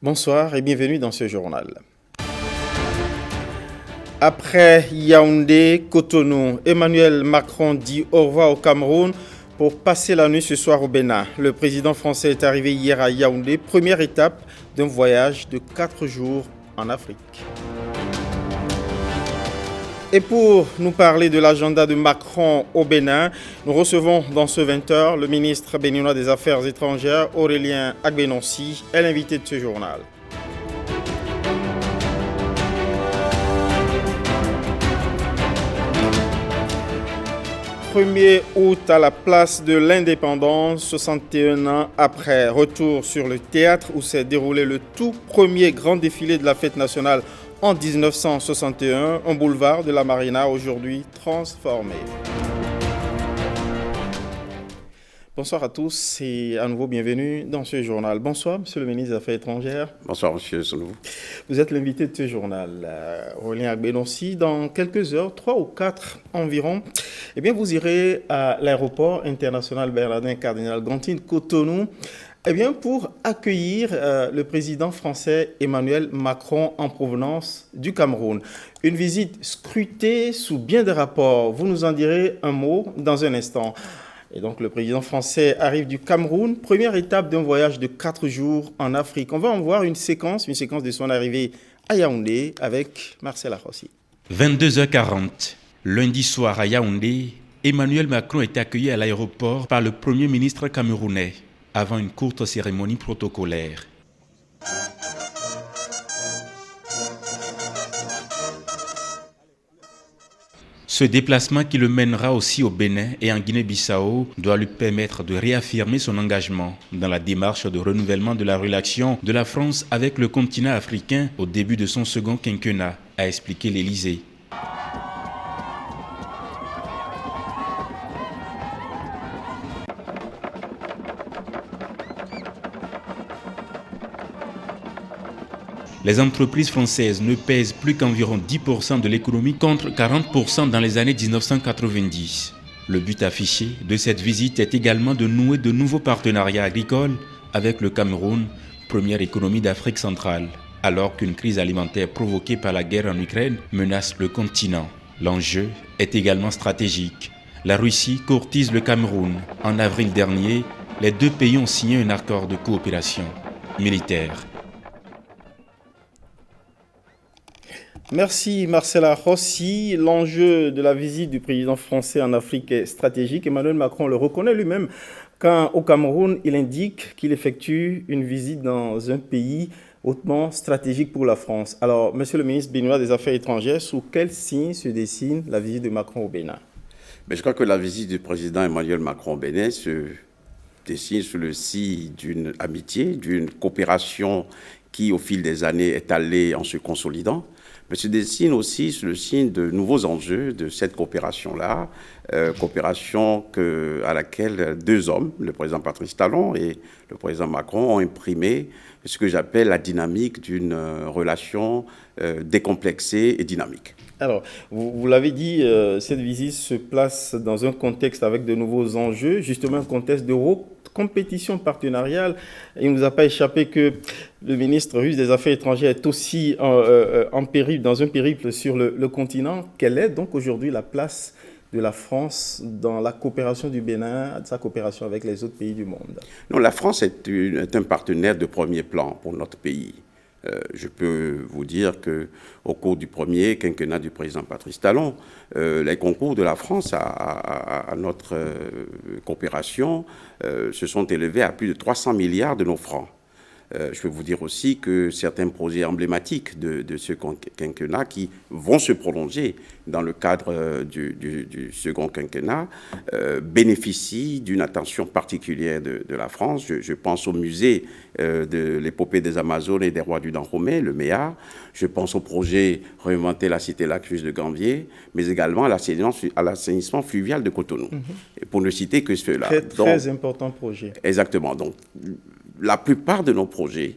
Bonsoir et bienvenue dans ce journal. Après Yaoundé, Cotonou, Emmanuel Macron dit au revoir au Cameroun pour passer la nuit ce soir au Bénin. Le président français est arrivé hier à Yaoundé, première étape d'un voyage de 4 jours en Afrique. Et pour nous parler de l'agenda de Macron au Bénin, nous recevons dans ce 20h le ministre béninois des Affaires étrangères, Aurélien Agbenonsi, est l'invité de ce journal. 1er août à la place de l'Indépendance, 61 ans après, retour sur le théâtre où s'est déroulé le tout premier grand défilé de la fête nationale en 1961, un boulevard de la Marina aujourd'hui transformé. Bonsoir à tous et à nouveau bienvenue dans ce journal. Bonsoir, monsieur le ministre des Affaires étrangères. Bonsoir, monsieur Sonou. Vous êtes l'invité de ce journal, Aurélien Agbenonsi. Dans quelques heures, 3 ou 4 environ, eh bien, vous irez à l'aéroport international Bernardin Cardinal Gantine Cotonou, eh bien, pour accueillir le président français Emmanuel Macron en provenance du Cameroun. Une visite scrutée sous bien des rapports. Vous nous en direz un mot dans un instant. Et donc, le président français arrive du Cameroun, première étape d'un voyage de 4 jours en Afrique. On va en voir une séquence de son arrivée à Yaoundé avec Marcela Rossi. 22h40, lundi soir à Yaoundé, Emmanuel Macron est accueilli à l'aéroport par le Premier ministre camerounais avant une courte cérémonie protocolaire. Ce déplacement qui le mènera aussi au Bénin et en Guinée-Bissau doit lui permettre de réaffirmer son engagement dans la démarche de renouvellement de la relation de la France avec le continent africain au début de son second quinquennat, a expliqué l'Élysée. Les entreprises françaises ne pèsent plus qu'environ 10% de l'économie contre 40% dans les années 1990. Le but affiché de cette visite est également de nouer de nouveaux partenariats agricoles avec le Cameroun, première économie d'Afrique centrale, alors qu'une crise alimentaire provoquée par la guerre en Ukraine menace le continent. L'enjeu est également stratégique. La Russie courtise le Cameroun. En avril dernier, les deux pays ont signé un accord de coopération militaire. Merci Marcela Rossi. L'enjeu de la visite du président français en Afrique est stratégique. Emmanuel Macron le reconnaît lui-même quand au Cameroun, il indique qu'il effectue une visite dans un pays hautement stratégique pour la France. Alors, monsieur le ministre béninois des Affaires étrangères, sous quel signe se dessine la visite de Macron au Bénin? Mais je crois que la visite du président Emmanuel Macron au Bénin se dessine sous le signe d'une amitié, d'une coopération qui, au fil des années, est allée en se consolidant. Mais se dessine aussi sur le signe de nouveaux enjeux de cette coopération-là, coopération à laquelle deux hommes, le président Patrice Talon et le président Macron, ont imprimé ce que j'appelle la dynamique d'une relation décomplexée et dynamique. Alors, vous l'avez dit, cette visite se place dans un contexte avec de nouveaux enjeux, justement un contexte de compétition partenariale. Il ne nous a pas échappé que le ministre russe des Affaires étrangères est aussi en périple, dans un périple sur le continent. Quelle est donc aujourd'hui la place de la France dans la coopération du Bénin, sa coopération avec les autres pays du monde? Non, la France est un partenaire de premier plan pour notre pays. Je peux vous dire qu'au cours du premier quinquennat du président Patrice Talon, les concours de la France à notre coopération se sont élevés à plus de 300 milliards de nos francs. Je peux vous dire aussi que certains projets emblématiques de ce quinquennat qui vont se prolonger dans le cadre du second quinquennat bénéficient d'une attention particulière de la France. Je pense au musée de l'épopée des Amazones et des rois du Dahomey, le MEA. Je pense au projet Réinventer la cité lacustre de Gambier, mais également à l'assainissement fluvial de Cotonou. Et pour ne citer que cela. Très important projet. Exactement. Donc, la plupart de nos projets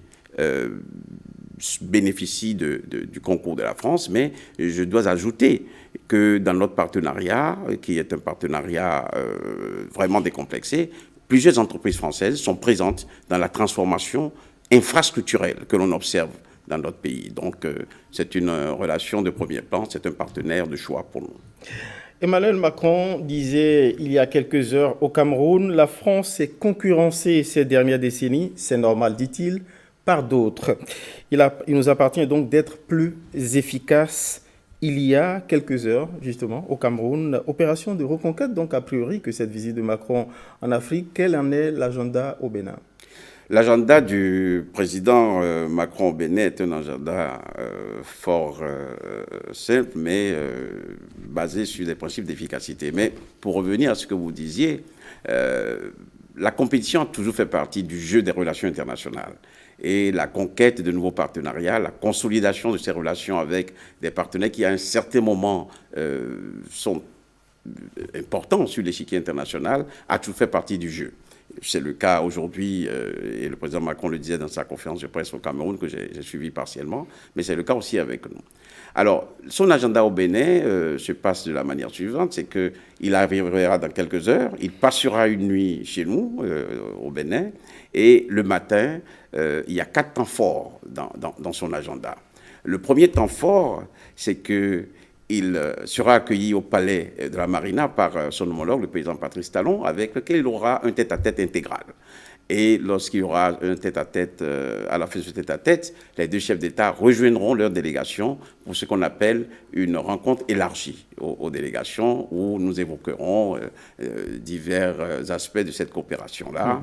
bénéficient du concours de la France, mais je dois ajouter que dans notre partenariat, qui est un partenariat vraiment décomplexé, plusieurs entreprises françaises sont présentes dans la transformation infrastructurelle que l'on observe dans notre pays. Donc, c'est une relation de premier plan, c'est un partenaire de choix pour nous. Emmanuel Macron disait il y a quelques heures au Cameroun, la France est concurrencée ces dernières décennies, c'est normal, dit-il, par d'autres. Il nous appartient donc d'être plus efficaces. Il y a quelques heures, justement, au Cameroun, opération de reconquête, donc a priori que cette visite de Macron en Afrique, quel en est l'agenda au Bénin? L'agenda du président Macron au Bénin est un agenda fort simple, mais basé sur des principes d'efficacité. Mais pour revenir à ce que vous disiez, la compétition a toujours fait partie du jeu des relations internationales. Et la conquête de nouveaux partenariats, la consolidation de ces relations avec des partenaires qui, à un certain moment, sont importants sur l'échiquier international, a toujours fait partie du jeu. C'est le cas aujourd'hui, et le président Macron le disait dans sa conférence de presse au Cameroun, que j'ai suivi partiellement, mais c'est le cas aussi avec nous. Alors, son agenda au Bénin se passe de la manière suivante, c'est qu'il arrivera dans quelques heures, il passera une nuit chez nous, au Bénin, et le matin, il y a 4 temps forts dans son agenda. Le premier temps fort, c'est que il sera accueilli au palais de la Marina par son homologue, le président Patrice Talon, avec lequel il aura un tête-à-tête intégral. Et lorsqu'il y aura un tête-à-tête, à la fin de ce tête-à-tête, les 2 chefs d'État rejoindront leur délégation pour ce qu'on appelle une rencontre élargie aux délégations, où nous évoquerons divers aspects de cette coopération-là.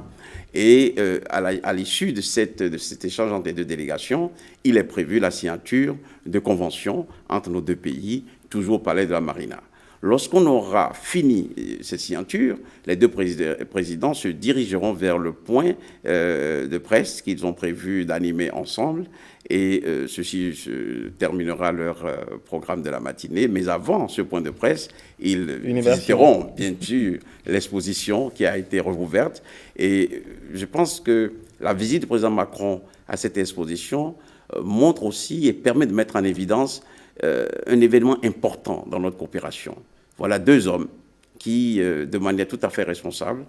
Et à l'issue de cet échange entre les 2 délégations, il est prévu la signature de conventions entre nos 2 pays, toujours au palais de la Marina. Lorsqu'on aura fini cette signature, les 2 présidents se dirigeront vers le point de presse qu'ils ont prévu d'animer ensemble, et ceci terminera leur programme de la matinée. Mais avant ce point de presse, ils visiteront bien sûr l'exposition qui a été rouverte. Et je pense que la visite du président Macron à cette exposition montre aussi et permet de mettre en évidence un événement important dans notre coopération. Voilà 2 hommes qui, de manière tout à fait responsable,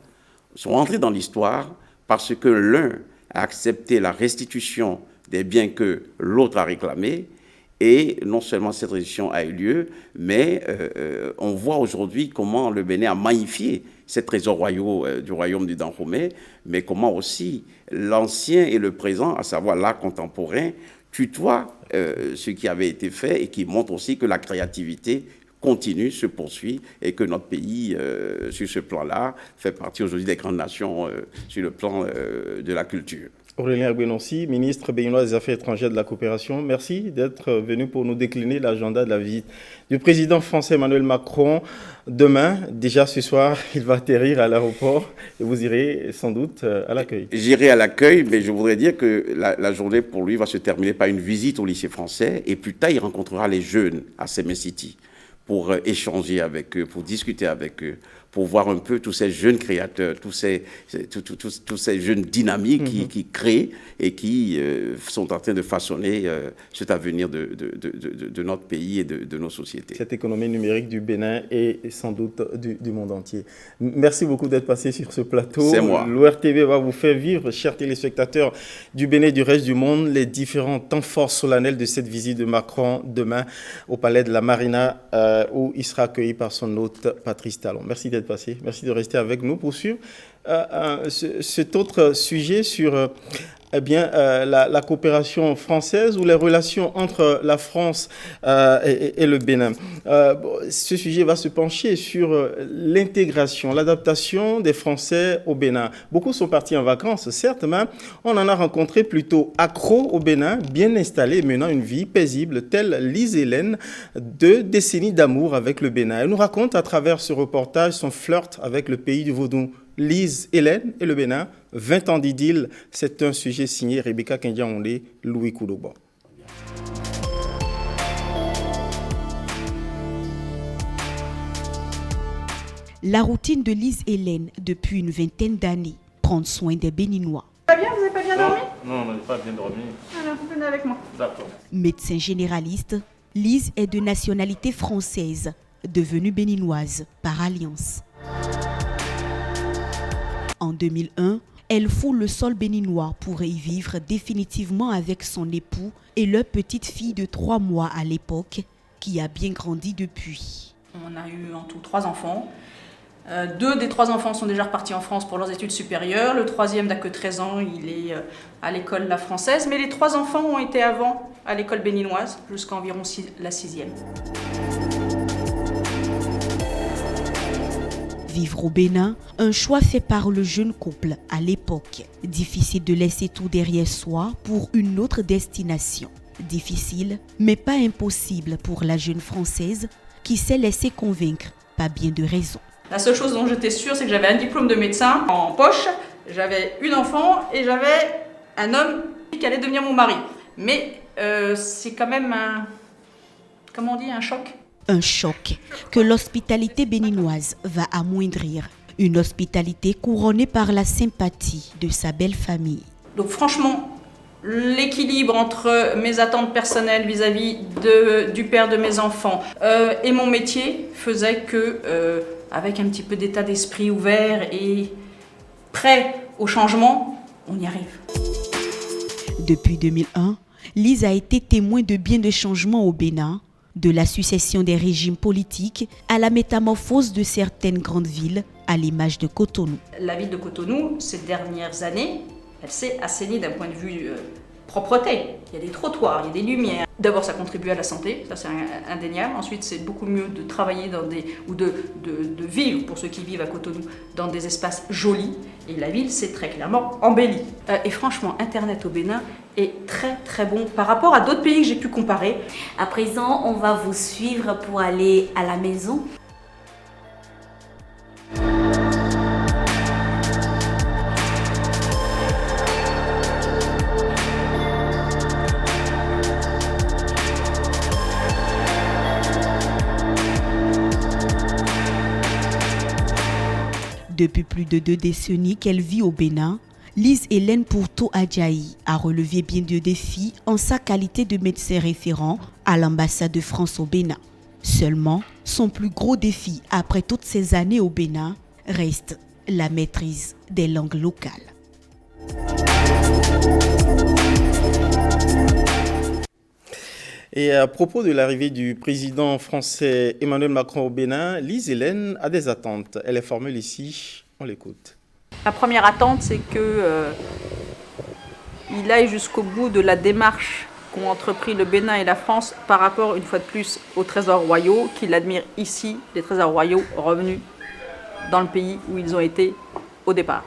sont entrés dans l'histoire parce que l'un a accepté la restitution des biens que l'autre a réclamés. Et non seulement cette restitution a eu lieu, mais on voit aujourd'hui comment le Bénin a magnifié ces trésors royaux du royaume du Dahomey, mais comment aussi l'ancien et le présent, à savoir l'art contemporain, tutoient ce qui avait été fait, et qui montre aussi que la créativité continue, se poursuit, et que notre pays, sur ce plan-là, fait partie aujourd'hui des grandes nations sur le plan de la culture. Aurélien Agbenonsi, ministre béninois des Affaires étrangères de la coopération, merci d'être venu pour nous décliner l'agenda de la visite du président français Emmanuel Macron. Demain, déjà ce soir, il va atterrir à l'aéroport et vous irez sans doute à l'accueil. J'irai à l'accueil, mais je voudrais dire que la journée pour lui va se terminer par une visite au lycée français, et plus tard il rencontrera les jeunes à Semen City pour échanger avec eux, pour discuter avec eux, pour voir un peu tous ces jeunes créateurs, tous ces jeunes dynamiques qui créent et qui sont en train de façonner cet avenir de notre pays et de nos sociétés. Cette économie numérique du Bénin et sans doute du monde entier. Merci beaucoup d'être passé sur ce plateau. C'est moi. L'ORTV va vous faire vivre, chers téléspectateurs du Bénin et du reste du monde, les différents temps forts solennels de cette visite de Macron demain au palais de la Marina, où il sera accueilli par son hôte Patrice Talon. Merci d'être passé. Merci de rester avec nous pour suivre cet autre sujet sur la coopération française ou les relations entre la France et le Bénin. Ce sujet va se pencher sur l'intégration, l'adaptation des Français au Bénin. Beaucoup sont partis en vacances, certes, mais on en a rencontré plutôt accros au Bénin, bien installés, menant une vie paisible, telle Lise Hélène, 2 décennies d'amour avec le Bénin. Elle nous raconte à travers ce reportage son flirt avec le pays du Vaudou. Lise Hélène et le Bénin, 20 ans d'idylle, c'est un sujet signé Rebecca Kendiaonde, Louis Koulouba. La routine de Lise Hélène depuis une vingtaine d'années, prendre soin des Béninois. Ça va bien? Vous n'avez pas bien dormi? Non, on n'a pas bien dormi. Alors, venez avec moi. D'accord. Médecin généraliste, Lise est de nationalité française, devenue béninoise par alliance. En 2001, elle foule le sol béninois pour y vivre définitivement avec son époux et leur petite fille de 3 mois à l'époque, qui a bien grandi depuis. On a eu en tout 3 enfants. 2 des 3 enfants sont déjà repartis en France pour leurs études supérieures. Le 3e n'a que 13 ans, il est à l'école La Française. Mais les 3 enfants ont été avant à l'école béninoise, jusqu'à environ la 6e. Vivre au Bénin, un choix fait par le jeune couple à l'époque. Difficile de laisser tout derrière soi pour une autre destination. Difficile, mais pas impossible pour la jeune Française qui s'est laissée convaincre par bien de raisons. La seule chose dont j'étais sûre, c'est que j'avais un diplôme de médecin en poche, j'avais une enfant et j'avais un homme qui allait devenir mon mari. Mais c'est quand même un choc. Un choc que l'hospitalité béninoise va amoindrir. Une hospitalité couronnée par la sympathie de sa belle famille. Donc franchement, l'équilibre entre mes attentes personnelles vis-à-vis du père de mes enfants et mon métier faisait que, avec un petit peu d'état d'esprit ouvert et prêt au changement, on y arrive. Depuis 2001, Lise a été témoin de bien de changements au Bénin, de la succession des régimes politiques à la métamorphose de certaines grandes villes à l'image de Cotonou. La ville de Cotonou, ces dernières années, elle s'est assainie d'un point de vue propreté. Il y a des trottoirs, il y a des lumières. D'abord, ça contribue à la santé, ça c'est indéniable. Ensuite, c'est beaucoup mieux de travailler de vivre, pour ceux qui vivent à Cotonou, dans des espaces jolis. Et la ville s'est très clairement embellie. Et franchement, Internet au Bénin est très très bon par rapport à d'autres pays que j'ai pu comparer. À présent, on va vous suivre pour aller à la maison. Depuis plus de 2 décennies qu'elle vit au Bénin, Lise Hélène Pourto Adjaï a relevé bien de défis en sa qualité de médecin référent à l'ambassade de France au Bénin. Seulement, son plus gros défi après toutes ces années au Bénin reste la maîtrise des langues locales. Et à propos de l'arrivée du président français Emmanuel Macron au Bénin, Lise Hélène a des attentes. Elle est formule ici, on l'écoute. Ma première attente, c'est qu'il aille jusqu'au bout de la démarche qu'ont entrepris le Bénin et la France par rapport, une fois de plus, aux trésors royaux, qu'il admire ici, les trésors royaux revenus dans le pays où ils ont été au départ.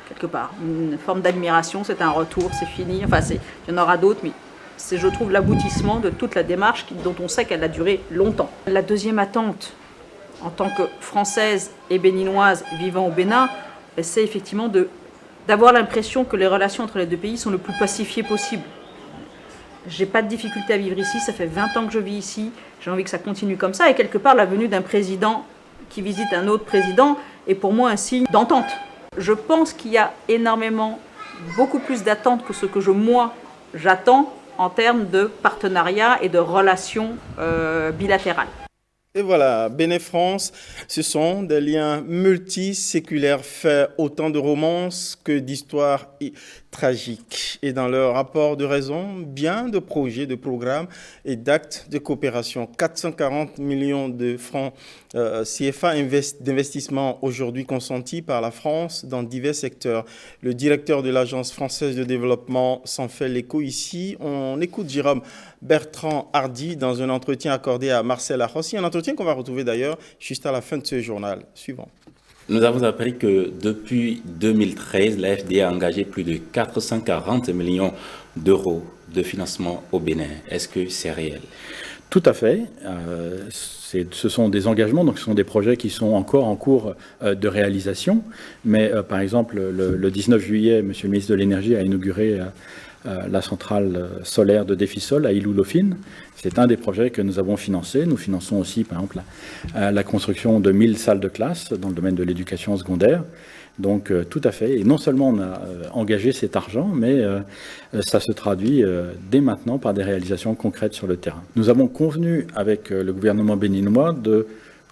Quelque part, une forme d'admiration, c'est un retour, c'est fini. Enfin, il y en aura d'autres, mais c'est, je trouve, l'aboutissement de toute la démarche dont on sait qu'elle a duré longtemps. La deuxième attente, en tant que Française et Béninoise vivant au Bénin, c'est effectivement d'avoir l'impression que les relations entre les deux pays sont le plus pacifiées possible. J'ai pas de difficulté à vivre ici, ça fait 20 ans que je vis ici, j'ai envie que ça continue comme ça, et quelque part la venue d'un président qui visite un autre président est pour moi un signe d'entente. Je pense qu'il y a beaucoup plus d'attentes que ce que j'attends en termes de partenariat et de relations bilatérales. Et voilà, Bénin-France, ce sont des liens multiséculaires faits autant de romances que d'histoires tragiques. Et dans leur rapport de raison, bien de projets, de programmes et d'actes de coopération. 440 millions de francs CFA d'investissement aujourd'hui consentis par la France dans divers secteurs. Le directeur de l'Agence française de développement s'en fait l'écho ici. On écoute Jérôme Bertrand Hardy dans un entretien accordé à Marcel Arrossi, un entretien qu'on va retrouver d'ailleurs juste à la fin de ce journal suivant. Nous avons appris que depuis 2013, la FDA a engagé plus de 440 millions d'euros de financement au Bénin. Est-ce que c'est réel? Tout à fait. Ce sont des engagements, donc ce sont des projets qui sont encore en cours de réalisation. Mais par exemple, le 19 juillet, M. le ministre de l'Énergie a inauguré la centrale solaire de Défisol à Ilou-Lofine. C'est un des projets que nous avons financé. Nous finançons aussi, par exemple, la construction de 1000 salles de classe dans le domaine de l'éducation secondaire. Donc, tout à fait. Et non seulement on a engagé cet argent, mais ça se traduit dès maintenant par des réalisations concrètes sur le terrain. Nous avons convenu avec le gouvernement béninois de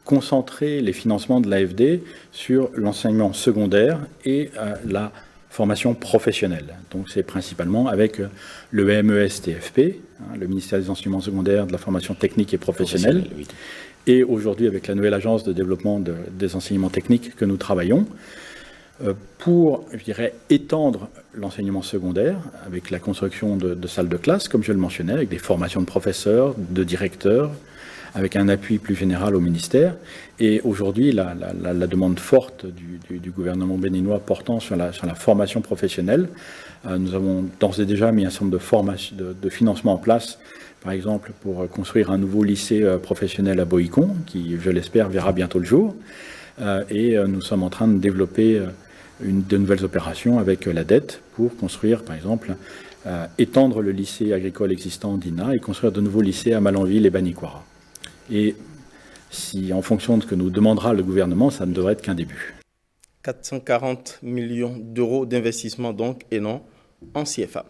concentrer les financements de l'AFD sur l'enseignement secondaire et la formation professionnelle. Donc c'est principalement avec le MES-TFP, le ministère des enseignements secondaires, de la formation technique et professionnelle, Oui. et aujourd'hui avec la nouvelle agence de développement des enseignements techniques que nous travaillons, pour, je dirais, étendre l'enseignement secondaire avec la construction de salles de classe, comme je le mentionnais, avec des formations de professeurs, de directeurs, avec un appui plus général au ministère. Et aujourd'hui, la demande forte du gouvernement béninois portant sur la formation professionnelle, nous avons d'ores et déjà mis un certain nombre de financements en place, par exemple pour construire un nouveau lycée professionnel à Boïcon, qui, je l'espère, verra bientôt le jour. Et nous sommes en train de développer de nouvelles opérations avec la dette pour construire, par exemple, étendre le lycée agricole existant d'Ina et construire de nouveaux lycées à Malanville et Baniquara. Et si, en fonction de ce que nous demandera le gouvernement, ça ne devrait être qu'un début. 440 millions d'euros d'investissement donc, et non en CFA.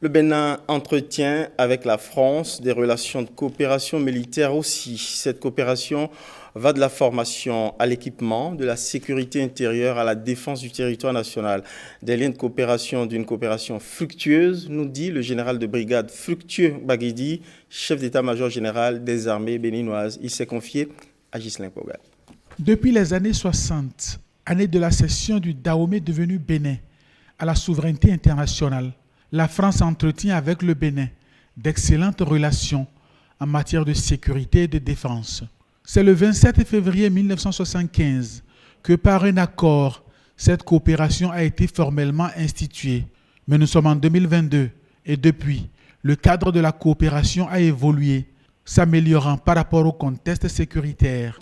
Le Bénin entretient avec la France des relations de coopération militaire aussi. Cette coopération va de la formation à l'équipement, de la sécurité intérieure à la défense du territoire national. Des liens de coopération d'une coopération fructueuse, nous dit le général de brigade Fructueux Baguidi, chef d'état-major général des armées béninoises. Il s'est confié à Ghislain Kogal. Depuis les années 60, année de la cession du Dahomey devenu Bénin à la souveraineté internationale, la France entretient avec le Bénin d'excellentes relations en matière de sécurité et de défense. C'est le 27 février 1975 que par un accord, cette coopération a été formellement instituée. Mais nous sommes en 2022 et depuis, le cadre de la coopération a évolué, s'améliorant par rapport au contexte sécuritaire.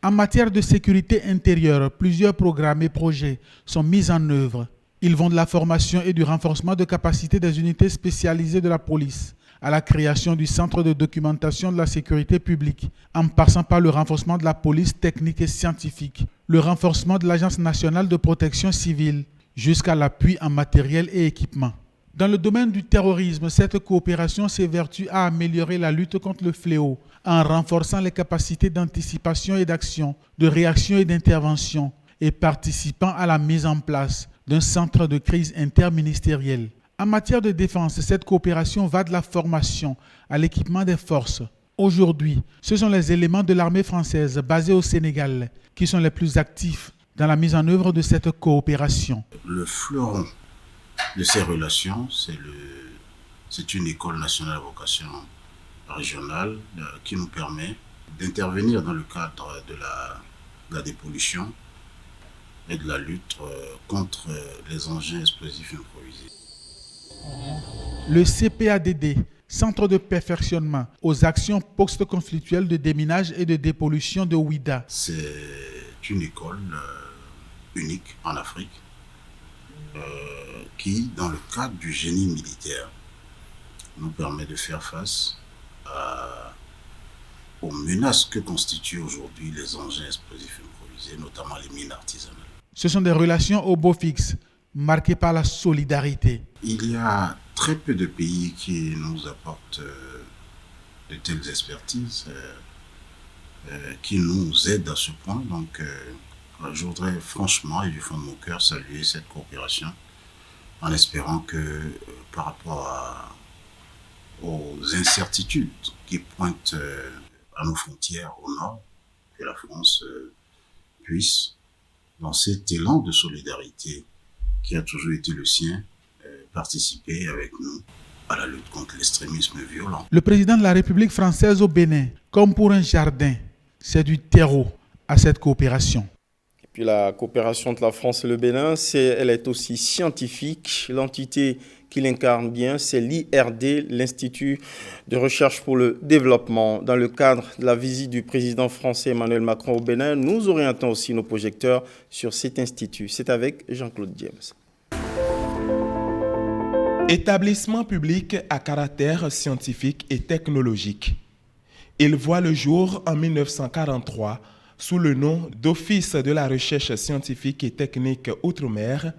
En matière de sécurité intérieure, plusieurs programmes et projets sont mis en œuvre. Ils vont de la formation et du renforcement de capacités des unités spécialisées de la police à la création du Centre de documentation de la sécurité publique, en passant par le renforcement de la police technique et scientifique, le renforcement de l'Agence nationale de protection civile, jusqu'à l'appui en matériel et équipement. Dans le domaine du terrorisme, cette coopération s'évertue à améliorer la lutte contre le fléau, en renforçant les capacités d'anticipation et d'action, de réaction et d'intervention, et participant à la mise en place d'un centre de crise interministériel. En matière de défense, cette coopération va de la formation à l'équipement des forces. Aujourd'hui, ce sont les éléments de l'armée française basés au Sénégal qui sont les plus actifs dans la mise en œuvre de cette coopération. Le fleuron de ces relations, c'est une école nationale à vocation régionale qui nous permet d'intervenir dans le cadre de la dépollution et de la lutte contre les engins explosifs improvisés. Le CPADD, Centre de perfectionnement aux actions post-conflictuelles de déminage et de dépollution de Ouida. C'est une école unique en Afrique qui, dans le cadre du génie militaire, nous permet de faire face aux menaces que constituent aujourd'hui les engins explosifs improvisés, notamment les mines artisanales. Ce sont des relations au beau fixe, marquées par la solidarité. Il y a très peu de pays qui nous apportent de telles expertises, qui nous aident à ce point. Donc, je voudrais franchement et du fond de mon cœur saluer cette coopération en espérant que par rapport aux incertitudes qui pointent à nos frontières au nord, que la France puisse, dans cet élan de solidarité qui a toujours été le sien, participer avec nous à la lutte contre l'extrémisme violent. Le président de la République française au Bénin, comme pour un jardin, c'est du terreau à cette coopération. Et puis la coopération entre la France et le Bénin, elle est aussi scientifique. L'entité qui l'incarne bien, c'est l'IRD, l'Institut de recherche pour le développement. Dans le cadre de la visite du président français Emmanuel Macron au Bénin, nous orientons aussi nos projecteurs sur cet institut. C'est avec Jean-Claude James. Établissement public à caractère scientifique et technologique. Il voit le jour en 1943 sous le nom d'Office de la recherche scientifique et technique Outre-mer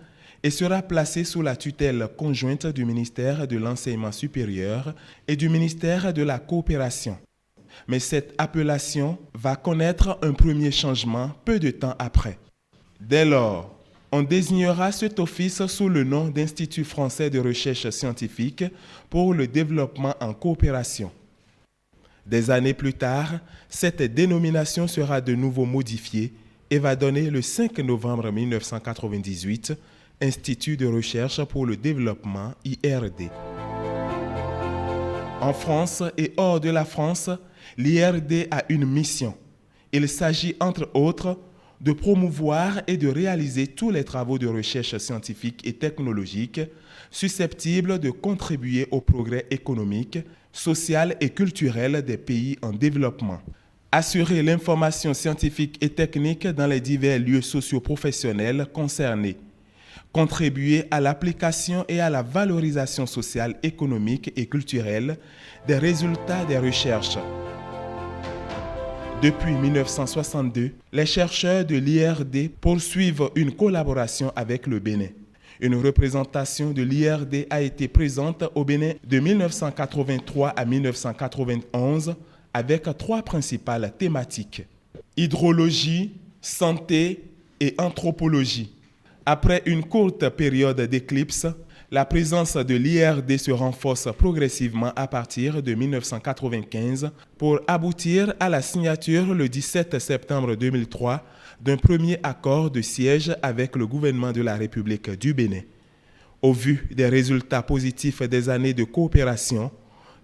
et sera placé sous la tutelle conjointe du ministère de l'Enseignement supérieur et du ministère de la Coopération. Mais cette appellation va connaître un premier changement peu de temps après. Dès lors, on désignera cet office sous le nom d'Institut français de recherche scientifique pour le développement en coopération. Des années plus tard, cette dénomination sera de nouveau modifiée et va donner le 5 novembre 1998 Institut de recherche pour le développement IRD. En France et hors de la France, l'IRD a une mission. Il s'agit entre autres de promouvoir et de réaliser tous les travaux de recherche scientifique et technologique susceptibles de contribuer au progrès économique, social et culturel des pays en développement. Assurer l'information scientifique et technique dans les divers lieux socio-professionnels concernés. Contribuer à l'application et à la valorisation sociale, économique et culturelle des résultats des recherches. Depuis 1962, les chercheurs de l'IRD poursuivent une collaboration avec le Bénin. Une représentation de l'IRD a été présente au Bénin de 1983 à 1991 avec 3 principales thématiques: hydrologie, santé et anthropologie. Après une courte période d'éclipse, la présence de l'IRD se renforce progressivement à partir de 1995 pour aboutir à la signature le 17 septembre 2003 d'un premier accord de siège avec le gouvernement de la République du Bénin. Au vu des résultats positifs des années de coopération,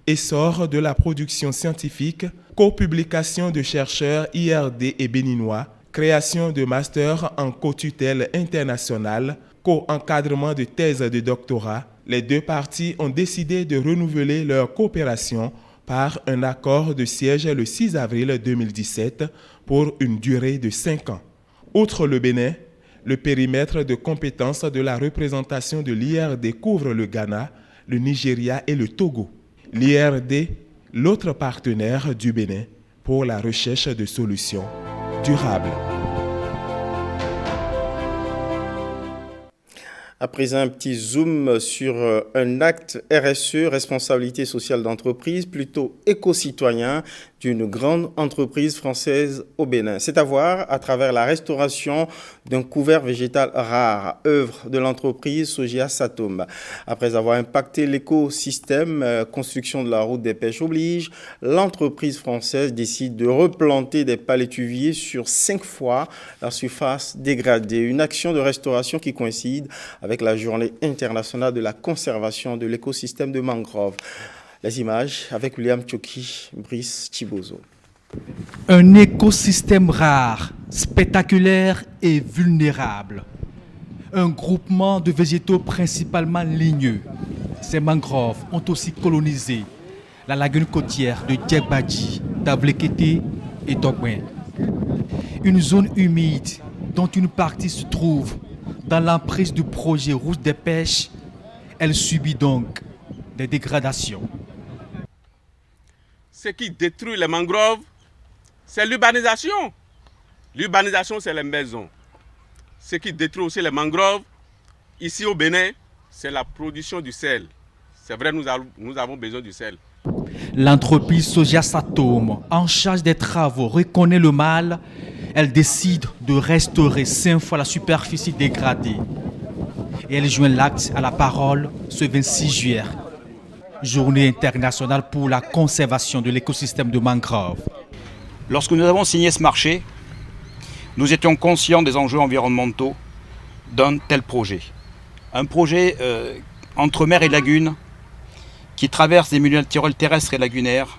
essor de la production scientifique, copublication de chercheurs IRD et béninois, création de masters en co-tutelle internationale, co-encadrement de thèses de doctorat, les 2 parties ont décidé de renouveler leur coopération par un accord de siège le 6 avril 2017 pour une durée de 5 ans. Outre le Bénin, le périmètre de compétence de la représentation de l'IRD couvre le Ghana, le Nigeria et le Togo. L'IRD, l'autre partenaire du Bénin pour la recherche de solutions durables. À présent, un petit zoom sur un acte RSE, responsabilité sociale d'entreprise, plutôt éco-citoyen, d'une grande entreprise française au Bénin. C'est à voir à travers la restauration d'un couvert végétal rare, œuvre de l'entreprise Sogia Satom. Après avoir impacté l'écosystème, construction de la route des pêches oblige, l'entreprise française décide de replanter des palétuviers sur 5 fois la surface dégradée. Une action de restauration qui coïncide avec la journée internationale de la conservation de l'écosystème de mangrove. Les images avec William Tchoki, Brice Chibozo. Un écosystème rare, spectaculaire et vulnérable. Un groupement de végétaux principalement ligneux. Ces mangroves ont aussi colonisé la lagune côtière de Djegbadji, d'Avlekete et d'Ogben. Une zone humide dont une partie se trouve dans l'emprise du projet Route des Pêches. Elle subit donc des dégradations. Ce qui détruit les mangroves, c'est l'urbanisation. L'urbanisation, c'est les maisons. Ce qui détruit aussi les mangroves, ici au Bénin, c'est la production du sel. C'est vrai, nous avons besoin du sel. L'entreprise Sogia Satom, en charge des travaux, reconnaît le mal. Elle décide de restaurer 5 fois la superficie dégradée. Et elle joint l'acte à la parole ce 26 juillet. Journée internationale pour la conservation de l'écosystème de mangrove. Lorsque nous avons signé ce marché, nous étions conscients des enjeux environnementaux d'un tel projet. Un projet entre mer et lagune qui traverse des milieux naturels terrestres et lagunaires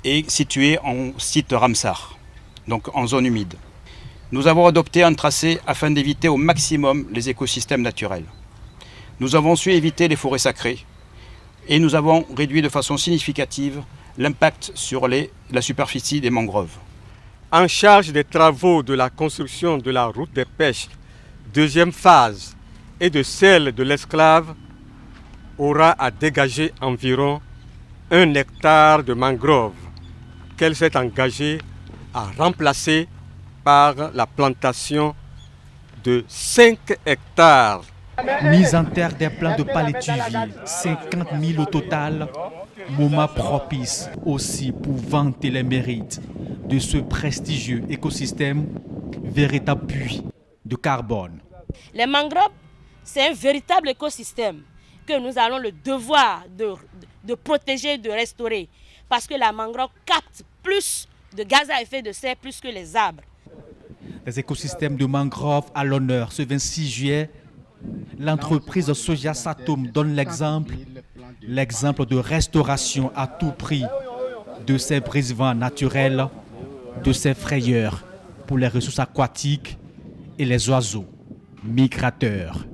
et situé en site Ramsar, donc en zone humide. Nous avons adopté un tracé afin d'éviter au maximum les écosystèmes naturels. Nous avons su éviter les forêts sacrées et nous avons réduit de façon significative l'impact sur la superficie des mangroves. En charge des travaux de la construction de la route des pêches, deuxième phase, et de celle de l'esclave, aura à dégager environ 1 hectare de mangroves qu'elle s'est engagée à remplacer par la plantation de 5 hectares. Mise en terre des plants de palétuviers, 50 000 au total, Moment propice aussi pour vanter les mérites de ce prestigieux écosystème, véritable puits de carbone. Les mangroves, c'est un véritable écosystème que nous avons le devoir de protéger, de restaurer. Parce que la mangrove capte plus de gaz à effet de serre plus que les arbres. Les écosystèmes de mangroves à l'honneur. Ce 26 juillet, l'entreprise Soja Satom donne l'exemple de restauration à tout prix de ces brise-vents naturels, de ces frayeurs pour les ressources aquatiques et les oiseaux migrateurs.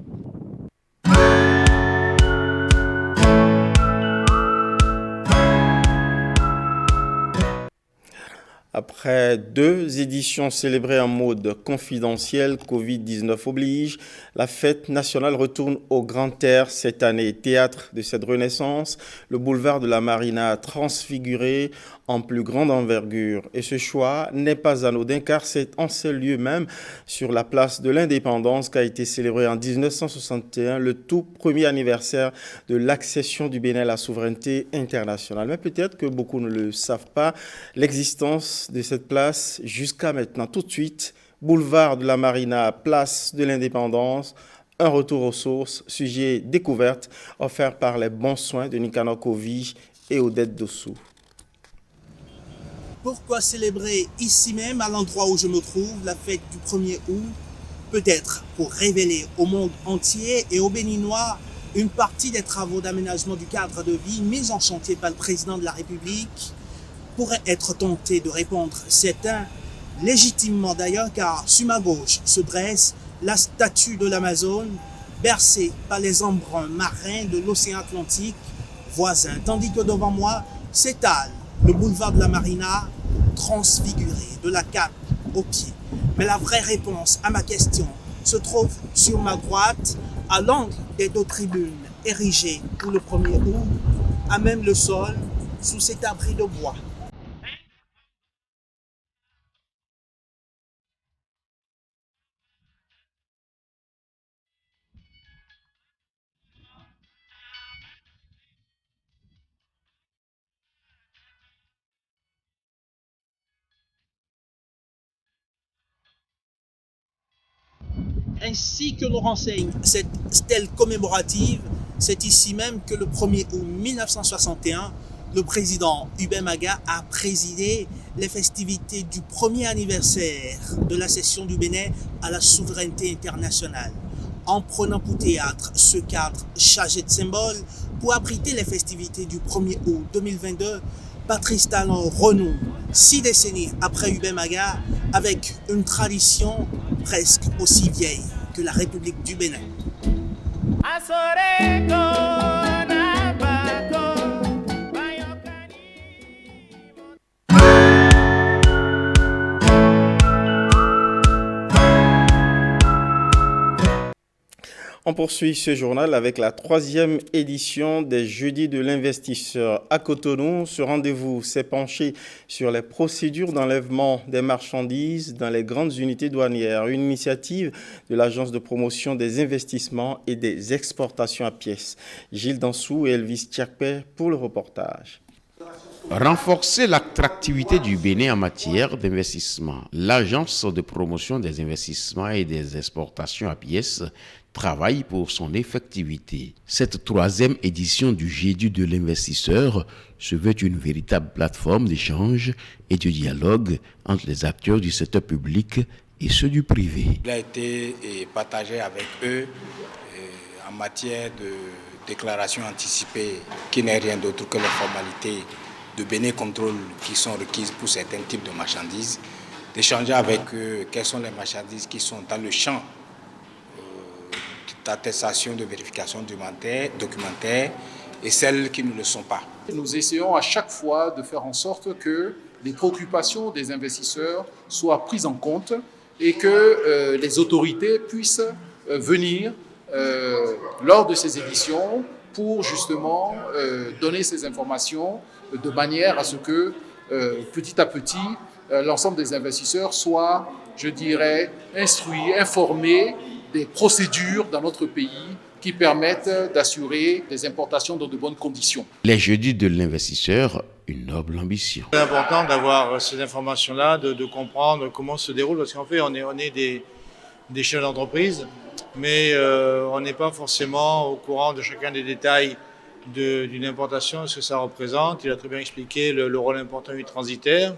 Après 2 éditions célébrées en mode confidentiel, Covid-19 oblige, la fête nationale retourne au Grand Air cette année. Théâtre de cette renaissance, le boulevard de la Marina transfiguré en plus grande envergure. Et ce choix n'est pas anodin car c'est en ce lieu même, sur la place de l'Indépendance, qu'a été célébré en 1961 le tout premier anniversaire de l'accession du Bénin à la souveraineté internationale. Mais peut-être que beaucoup ne le savent pas, l'existence de cette place jusqu'à maintenant. Tout de suite, boulevard de la Marina, place de l'Indépendance, un retour aux sources, sujet découverte offert par les bons soins de Nicanor Kovi et Odette Dossou. Pourquoi célébrer ici même, à l'endroit où je me trouve, la fête du 1er août? Peut-être pour révéler au monde entier et aux Béninois une partie des travaux d'aménagement du cadre de vie mis en chantier par le président de la République. Pourrait être tenté de répondre certains, légitimement d'ailleurs, car sur ma gauche se dresse la statue de l'Amazone, bercée par les embruns marins de l'océan Atlantique voisin, tandis que devant moi s'étale le boulevard de la Marina, transfiguré de la cape aux pieds. Mais la vraie réponse à ma question se trouve sur ma droite, à l'angle des 2 tribunes érigées pour le 1er août, à même le sol, sous cet abri de bois. Ainsi que nous renseigne cette stèle commémorative, c'est ici même que le 1er août 1961, le président Hubert Maga a présidé les festivités du premier anniversaire de l'accession du Bénin à la souveraineté internationale, en prenant pour théâtre ce cadre chargé de symboles pour abriter les festivités du 1er août 2022. Patrice Talon renoue 6 décennies après Hubert Maga avec une tradition presque aussi vieille que la République du Bénin. On poursuit ce journal avec la 3e édition des Jeudis de l'investisseur à Cotonou. Ce rendez-vous s'est penché sur les procédures d'enlèvement des marchandises dans les grandes unités douanières, une initiative de l'Agence de promotion des investissements et des exportations à pièces. Gilles Dansou et Elvis Tchakpe pour le reportage. Renforcer l'attractivité du Bénin en matière d'investissement. L'Agence de promotion des investissements et des exportations à pièces travaille pour son effectivité. Cette 3e édition du Jeudi de l'investisseur se veut une véritable plateforme d'échange et de dialogue entre les acteurs du secteur public et ceux du privé. Il a été partagé avec eux en matière de déclaration anticipée qui n'est rien d'autre que les formalités de Bénin Contrôle qui sont requises pour certains types de marchandises, d'échanger avec eux quelles sont les marchandises qui sont dans le champ d'attestation de vérification documentaire et celles qui ne le sont pas. Nous essayons à chaque fois de faire en sorte que les préoccupations des investisseurs soient prises en compte et que les autorités puissent venir lors de ces éditions pour justement donner ces informations de manière à ce que petit à petit l'ensemble des investisseurs soient, je dirais, instruits, informés des procédures dans notre pays qui permettent d'assurer des importations dans de bonnes conditions. Les jeudis de l'investisseur, une noble ambition. C'est important d'avoir ces informations-là, de comprendre comment se déroule, parce qu'en fait, on est des chefs d'entreprise, mais on n'est pas forcément au courant de chacun des détails d'une importation, ce que ça représente. Il a très bien expliqué le rôle important du transitaire,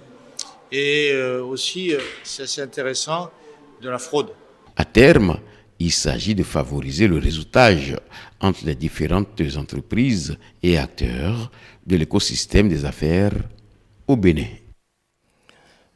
et aussi, c'est assez intéressant, de la fraude. À terme, il s'agit de favoriser le réseautage entre les différentes entreprises et acteurs de l'écosystème des affaires au Bénin.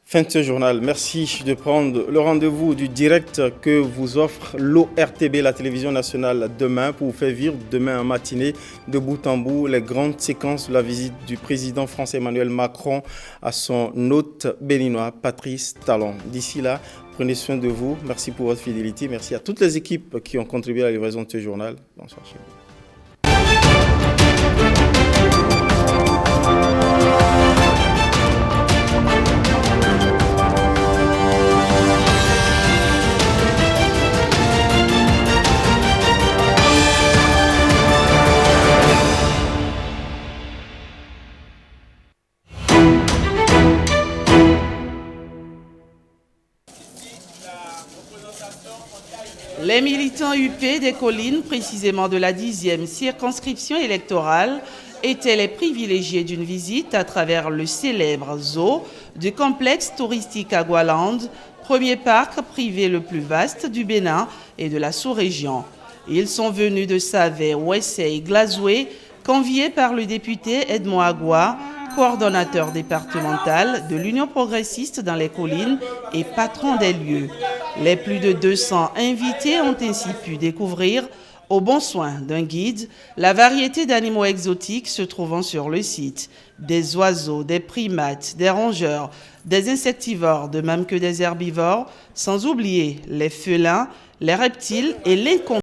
Fin de ce journal. Merci de prendre le rendez-vous du direct que vous offre l'ORTB, la télévision nationale, demain, pour vous faire vivre demain en matinée de bout en bout les grandes séquences de la visite du président français Emmanuel Macron à son hôte béninois Patrice Talon. D'ici là, prenez soin de vous. Merci pour votre fidélité. Merci à toutes les équipes qui ont contribué à la livraison de ce journal. Bonsoir chez vous. Les militants UP des collines, précisément de la 10e circonscription électorale, étaient les privilégiés d'une visite à travers le célèbre zoo du complexe touristique Agualand, premier parc privé le plus vaste du Bénin et de la sous-région. Ils sont venus de Savé, Ouessé et Glazoué, conviés par le député Edmond Agua, coordonnateur départemental de l'Union progressiste dans les collines et patron des lieux. Les plus de 200 invités ont ainsi pu découvrir, au bon soin d'un guide, la variété d'animaux exotiques se trouvant sur le site. Des oiseaux, des primates, des rongeurs, des insectivores, de même que des herbivores, sans oublier les félins, les reptiles et l'incontournable